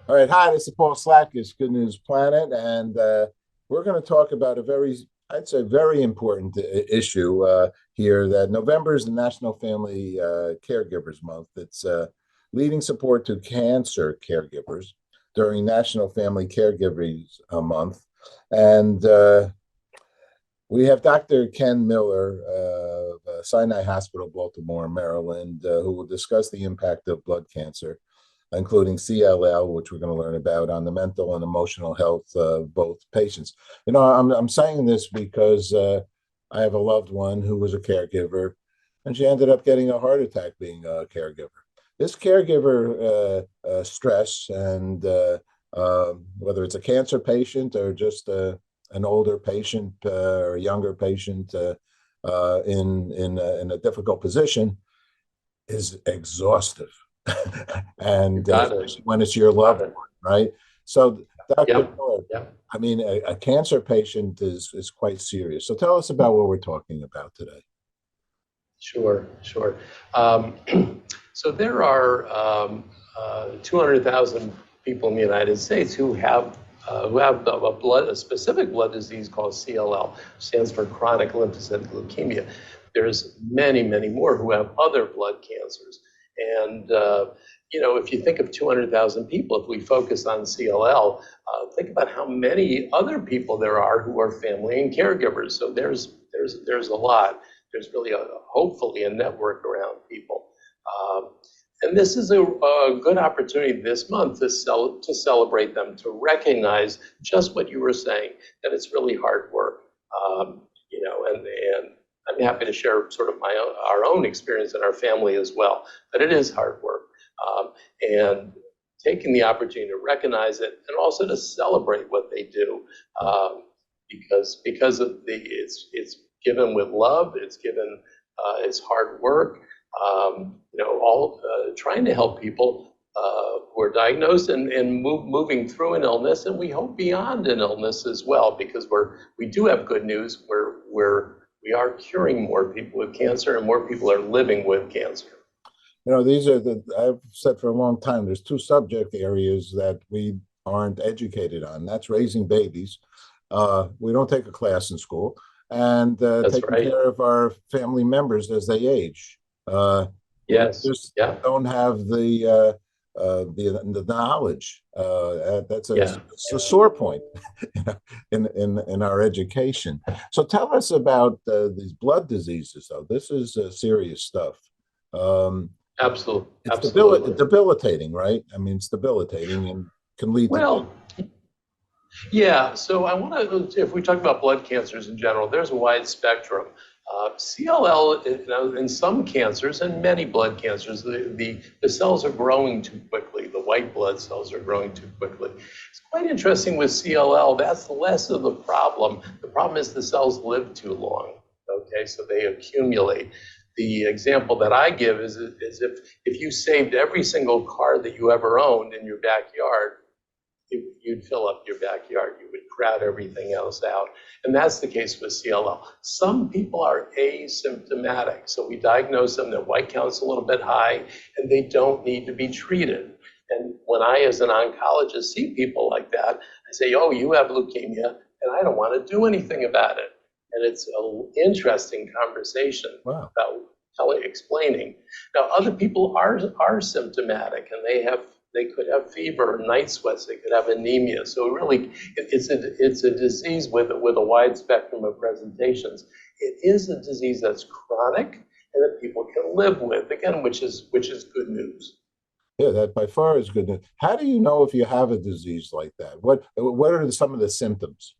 All right, hi, this is Paul Slackish, Good News Planet, and we're going to talk about a I'd say, very important issue here. That November is the National Family Caregivers Month. It's leading support to cancer caregivers during National Family Caregivers Month, and we have Dr. Ken Miller of Sinai Hospital, Baltimore, Maryland, who will discuss the impact of blood cancer, including CLL, which we're going to learn about, on the mental and emotional health of both patients. I'm saying this because I have a loved one who was a caregiver, and she ended up getting a heart attack being a caregiver. This caregiver stress, and whether it's a cancer patient or just an older patient or a younger patient in a difficult position, is exhaustive. You And got it. especially when it's your loved Got it. one, right? So, Dr. Yep. Miller, Yep. I mean, a cancer patient is quite serious. So tell us about what we're talking about today. Sure. Sure. Um, so there are 200,000 people in the United States who have a specific blood disease called CLL, stands for chronic lymphocytic leukemia. There's many, many more who have other blood cancers. And if you think of 200,000 people, if we focus on CLL, think about how many other people there are who are family and caregivers. So there's a lot. There's really hopefully a network around people. And this is a good opportunity this month to celebrate them, to recognize just what you were saying, that it's really hard work. And I'm happy to share sort of our own experience in our family as well, but it is hard work. And taking the opportunity to recognize it and also to celebrate what they do, because it's given with love, it's hard work. All trying to help people who are diagnosed and moving through an illness, and we hope beyond an illness as well, because we do have good news. We are curing more people with cancer, and more people are living with cancer. These are I've said for a long time, there's two subject areas that we aren't educated on. That's raising babies. We don't take a class in school, and That's taking right. care of our family members as they age. We Yes. just Yeah. don't have the knowledge. That's Yeah. it's a Yeah. sore point in our education. So tell us about these blood diseases, though. This is serious stuff. Um, Absolutely. it's Absolutely. debilitating, right? I mean, it's debilitating and can lead to death. Well, yeah, so I want to, if we talk about blood cancers in general, there's a wide spectrum. CLL, in some cancers and many blood cancers, the cells are growing too quickly. The white blood cells are growing too quickly. It's quite interesting with CLL. That's less of the problem. The problem is the cells live too long. Okay, so they accumulate. The example that I give is if you saved every single car that you ever owned in your backyard, you'd fill up your backyard. You would crowd everything else out. And that's the case with CLL. Some people are asymptomatic. So we diagnose them, their white count's a little bit high, and they don't need to be treated. And when I, as an oncologist, see people like that, I say, oh, you have leukemia, and I don't want to do anything about it. And it's an interesting conversation Wow. about explaining. Now, other people are symptomatic, and they could have fever, night sweats, they could have anemia. So really, it's a disease with a wide spectrum of presentations. It is a disease that's chronic and that people can live with, again, which is good news. Yeah, that by far is good news. How do you know if you have a disease like that? What are some of the symptoms?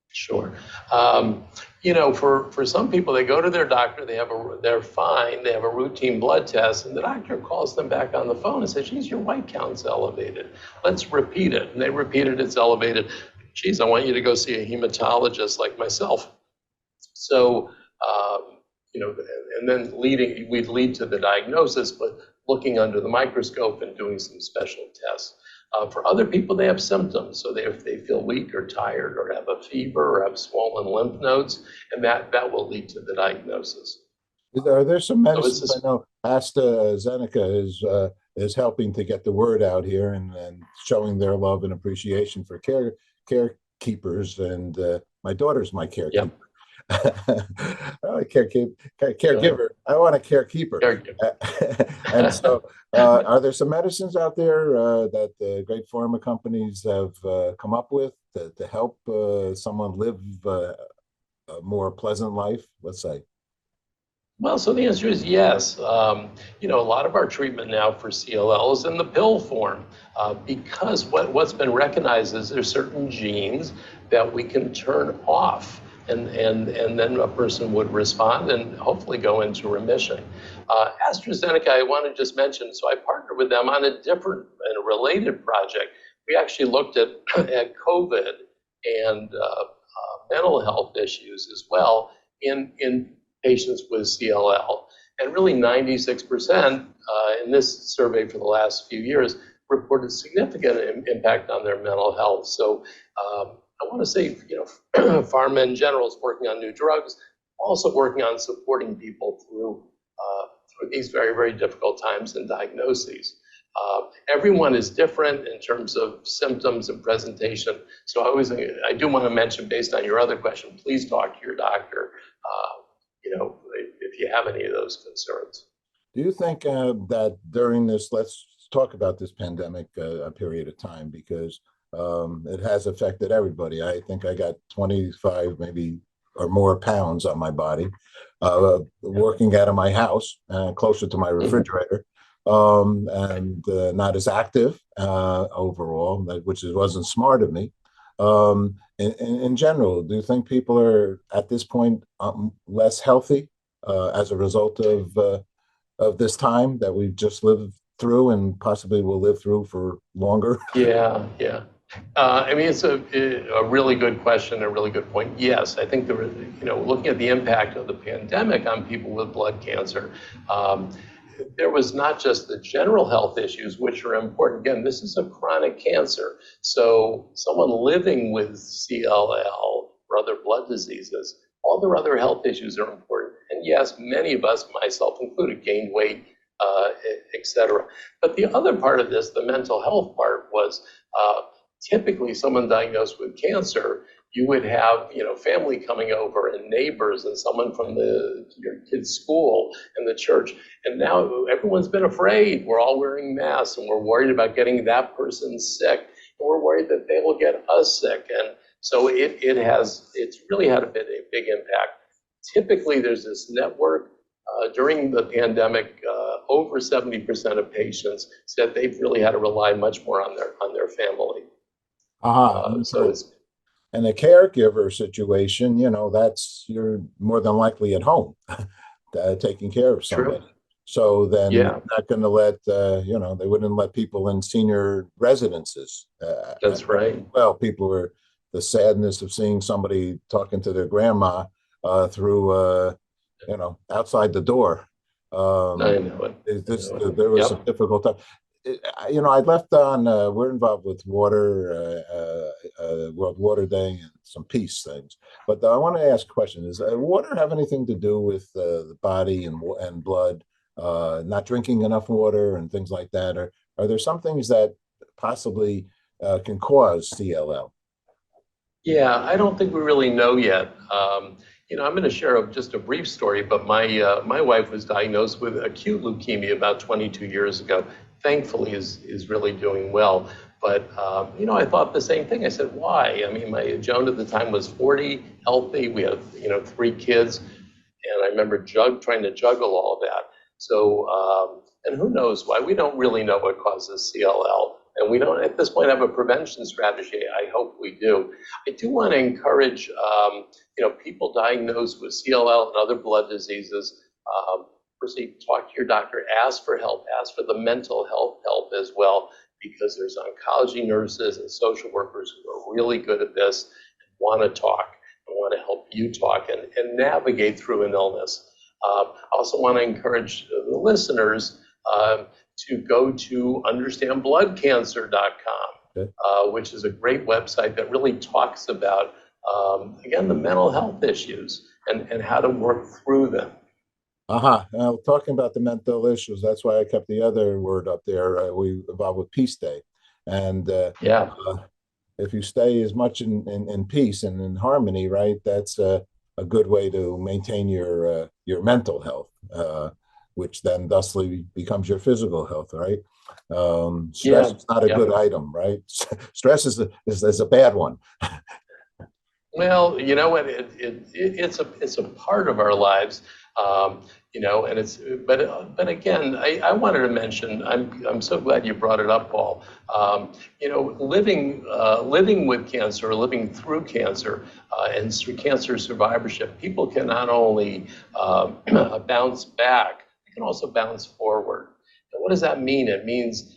Sure. For some people, they go to their doctor, they're fine, they have a routine blood test, and the doctor calls them back on the phone and says, geez, your white count's elevated. Let's repeat it. And they repeat it, it's elevated. Geez, I want you to go see a hematologist like myself. So, and then we'd lead to the diagnosis, but looking under the microscope and doing some special tests. For other people, they have symptoms. So if they feel weak or tired or have a fever or have swollen lymph nodes, and that will lead to the diagnosis. Are there some So it's medicines? I just, know AstraZeneca is is helping to get the word out here and showing their love and appreciation for carekeepers. And my daughter's my carekeeper. Yep. I want a Good. caregiver. I want a carekeeper. Caregiver. And so, are there some medicines out there that the great pharma companies have come up with to help someone live a more pleasant life, let's say? Well, so the answer is yes. A lot of our treatment now for CLL is in the pill form because what's been recognized is there's certain genes that we can turn off, and then a person would respond and hopefully go into remission. AstraZeneca, I want to just mention, so I partnered with them on a different and a related project. We actually looked at COVID and mental health issues as well in patients with CLL. And really 96% in this survey for the last few years reported significant impact on their mental health. So I want to say, pharma in general is working on new drugs, also working on supporting people through these very, very difficult times and diagnoses. Everyone is different in terms of symptoms and presentation. So I do want to mention, based on your other question, please talk to your doctor, if you have any of those concerns. Do you think that during this, let's talk about this pandemic a period of time, because it has affected everybody. I think I got 25, maybe or more pounds on my body, working out of my house, closer to my refrigerator, and not as active overall, which wasn't smart of me. In general, do you think people are at this point less healthy as a result of this time that we've just lived through and possibly will live through for longer? Yeah, yeah. It's a really good question, a really good point. Yes, I think looking at the impact of the pandemic on people with blood cancer, there was not just the general health issues, which are important. Again, this is a chronic cancer. So someone living with CLL or other blood diseases, all their other health issues are important. And yes, many of us, myself included, gained weight, et cetera. But the other part of this, the mental health part, was typically someone diagnosed with cancer, you would have, family coming over and neighbors and someone from your kid's school and the church. And now everyone's been afraid. We're all wearing masks and we're worried about getting that person sick. And we're worried that they will get us sick. And so it's really had a big impact. Typically there's this network. During the pandemic, over 70% of patients said they've really had to rely much more on their family. So it's in a caregiver situation, that's you're more than likely at home taking care of somebody. true. So then Yeah, you're not going to let, they wouldn't let people in senior residences. that's right. Well, people were the sadness of seeing somebody talking to their grandma through, outside the door. I know it. There was some Yep. difficult time. I left on, we're involved with water, World Water Day and some peace things. But I want to ask a question. Does water have anything to do with the body and blood, not drinking enough water and things like that? Or are there some things that possibly can cause CLL? Yeah, I don't think we really know yet. I'm going to share just a brief story, but my wife was diagnosed with acute leukemia about 22 years ago. Thankfully, is really doing well. But I thought the same thing. I said, why? My Joan at the time was 40, healthy. We had 3 kids, and I remember trying to juggle all that. So, and who knows why? We don't really know what causes CLL. And we don't, at this point, have a prevention strategy. I hope we do. I do want to encourage, people diagnosed with CLL and other blood diseases, proceed, talk to your doctor, ask for help, ask for the mental health help as well, because there's oncology nurses and social workers who are really good at this and want to talk and want to help you talk and navigate through an illness. I also want to encourage the listeners to go to understandbloodcancer.com, Okay. which is a great website that really talks about, again, the mental health issues and how to work through them. Uh-huh. Now, talking about the mental issues, that's why I kept the other word up there. We involved with Peace Day. And Yeah, uh, if you stay as much in peace and in harmony, right, that's a good way to maintain your mental health, which then thusly becomes your physical health, right? Stress yeah, is not a yeah. good item, right? Stress is a bad one. Well, you know what? It's a part of our lives, and it's but again, I wanted to mention. I'm so glad you brought it up, Paul. Living with cancer, living through cancer, and through cancer survivorship, people can not only bounce back, they can also bounce forward. And what does that mean? It means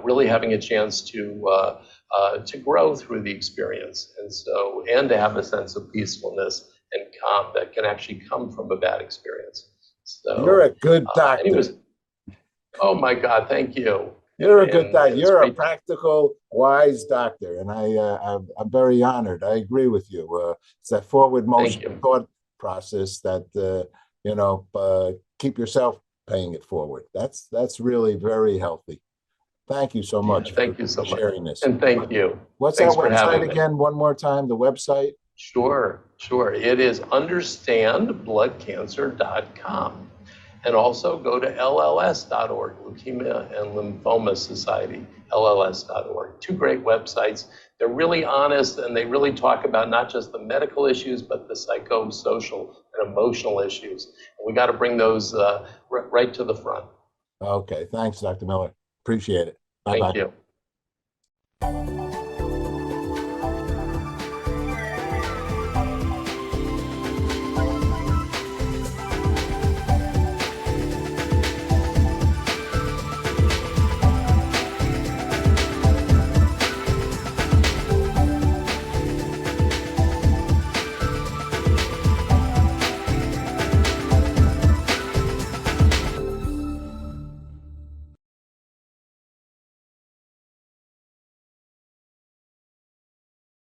really having a chance to grow through the experience, and to have a sense of peacefulness and calm that can actually come from a bad experience. You're a So, good doctor. anyways, oh my God, thank you, You're a good and doctor. it's You're a great. practical, wise doctor, and I'm very honored. I agree with you. It's that forward Thank motion you, thought process that keep yourself paying it forward. That's really very healthy. Thank you so yeah, much for thank you so much, sharing this. and thank you. What's that Thanks for website having me. again? One more time, the website. Sure, sure. It is understandbloodcancer.com. And also go to LLS.org, Leukemia and Lymphoma Society, LLS.org. Two great websites. They're really honest and they really talk about not just the medical issues, but the psychosocial and emotional issues. And we got to bring those right to the front. Okay, thanks, Dr. Miller. Appreciate it. Bye Thank bye. you.